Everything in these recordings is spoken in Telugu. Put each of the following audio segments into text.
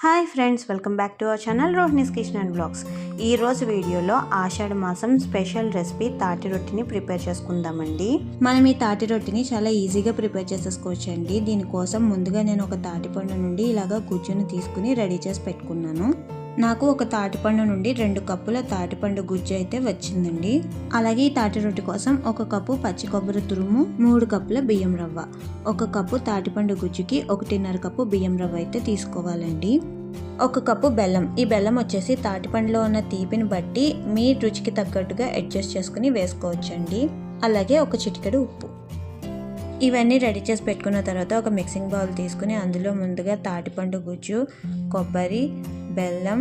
Hi friends, welcome back to our channel Rohini's kitchen and blogs. ఈరోజు వీడియోలో ఆషాఢ మాసం స్పెషల్ రెసిపీ తాటి రొట్టిని ప్రిపేర్ చేసుకుందామండి. మనం ఈ తాటి రొట్టిని చాలా ఈజీగా ప్రిపేర్ చేసేసుకోవచ్చండి. దీనికోసం ముందుగా నేను ఒక తాటిపండు నుండి ఇలాగా గుజ్జును తీసుకుని రెడీ చేసి పెట్టుకున్నాను. నాకు ఒక తాటిపండు నుండి 2 కప్పుల తాటిపండు గుజ్జు అయితే వచ్చిందండి. అలాగే ఈ తాటి రొట్టి కోసం 1 కప్పు పచ్చి కొబ్బరి తురుము, 3 కప్పుల బియ్యం రవ్వ, 1 కప్పు తాటిపండు గుజ్జుకి 1.5 కప్పు బియ్యం రవ్వ అయితే తీసుకోవాలండి. 1 కప్పు బెల్లం. ఈ బెల్లం వచ్చేసి తాటిపండులో ఉన్న తీపిని బట్టి మీ రుచికి తగ్గట్టుగా అడ్జస్ట్ చేసుకుని వేసుకోవచ్చండి. అలాగే 1 చిటికెడు ఉప్పు. ఇవన్నీ రెడీ చేసి పెట్టుకున్న తర్వాత ఒక మిక్సింగ్ బౌల్ తీసుకుని అందులో ముందుగా తాటిపండు గుజ్జు, కొబ్బరి, బెల్లం,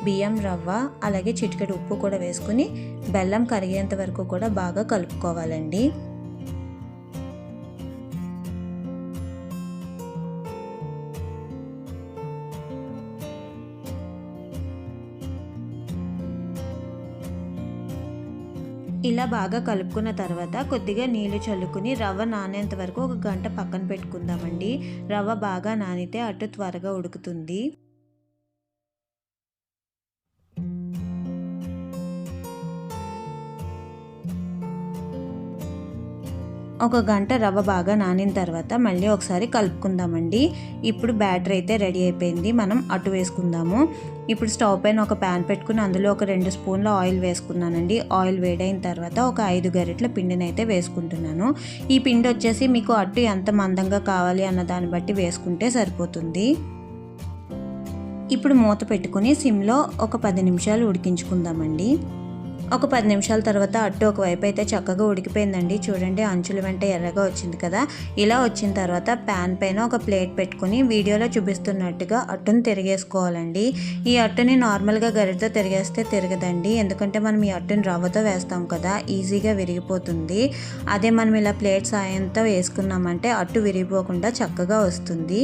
బియ్యం రవ్వ, అలాగే చిటికెడు ఉప్పు కూడా వేసుకుని బెల్లం కరిగేంత వరకు కూడా బాగా కలుపుకోవాలండి. ఇలా బాగా కలుపుకున్న తర్వాత కొద్దిగా నీళ్లు చల్లుకుని రవ్వ నానేంత వరకు 1 గంట పక్కన పెట్టుకుందామండి. రవ్వ బాగా నానితే అటు త్వరగా ఉడుకుతుంది. 1 గంట రవ్వ బాగా నానిన తర్వాత మళ్ళీ ఒకసారి కలుపుకుందామండి. ఇప్పుడు బ్యాటర్ అయితే రెడీ అయిపోయింది. మనం అటు వేసుకుందాము. ఇప్పుడు స్టవ్ పైన ఒక ప్యాన్ పెట్టుకుని అందులో ఒక 2 స్పూన్ల ఆయిల్ వేసుకున్నానండి. ఆయిల్ వేడైన తర్వాత ఒక 5 గరిటెల పిండిని అయితే వేసుకుంటున్నాను. ఈ పిండి వచ్చేసి మీకు అట్టు ఎంత మందంగా కావాలి అన్న దాన్ని బట్టి వేసుకుంటే సరిపోతుంది. ఇప్పుడు మూత పెట్టుకుని సిమ్లో ఒక 10 నిమిషాలు ఉడికించుకుందామండి. ఒక 10 నిమిషాల తర్వాత అట్టు ఒకవైపు అయితే చక్కగా ఉడికిపోయిందండి. చూడండి, అంచుల వెంట ఎర్రగా వచ్చింది కదా. ఇలా వచ్చిన తర్వాత ప్యాన్ పైన ఒక ప్లేట్ పెట్టుకుని వీడియోలో చూపిస్తున్నట్టుగా అట్టును తిరిగేసుకోవాలండి. ఈ అట్టుని నార్మల్గా గరిటతో తిరిగేస్తే తిరగదండి, ఎందుకంటే మనం ఈ అట్టుని రవ్వతో వేస్తాం కదా, ఈజీగా విరిగిపోతుంది. అదే మనం ఇలా ప్లేట్ సాయంతో వేసుకున్నామంటే అట్టు విరిగిపోకుండా చక్కగా వస్తుంది.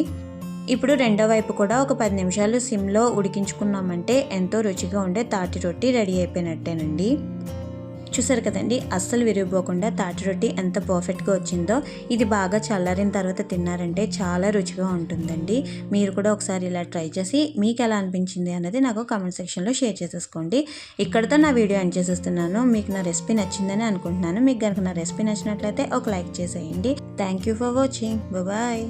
ఇప్పుడు రెండో వైపు కూడా ఒక 10 నిమిషాలు సిమ్లో ఉడికించుకున్నామంటే ఎంతో రుచిగా ఉండే తాటి రొట్టి రెడీ అయిపోయినట్టేనండి. చూసారు కదండి, అస్సలు విరిగిపోకుండా తాటి రొట్టి ఎంత పర్ఫెక్ట్గా వచ్చిందో. ఇది బాగా చల్లారిన తర్వాత తిన్నారంటే చాలా రుచిగా ఉంటుందండి. మీరు కూడా ఒకసారి ఇలా ట్రై చేసి మీకు ఎలా అనిపించింది అన్నది నాకు కామెంట్ సెక్షన్లో షేర్ చేసేసుకోండి. ఇక్కడితో నా వీడియో ఎండ్ చేసేస్తున్నాను. మీకు నా రెసిపీ నచ్చిందని అనుకుంటున్నాను. మీకు కనుక నా రెసిపీ నచ్చినట్లయితే ఒక లైక్ చేసేయండి. Thank you for watching. Bye.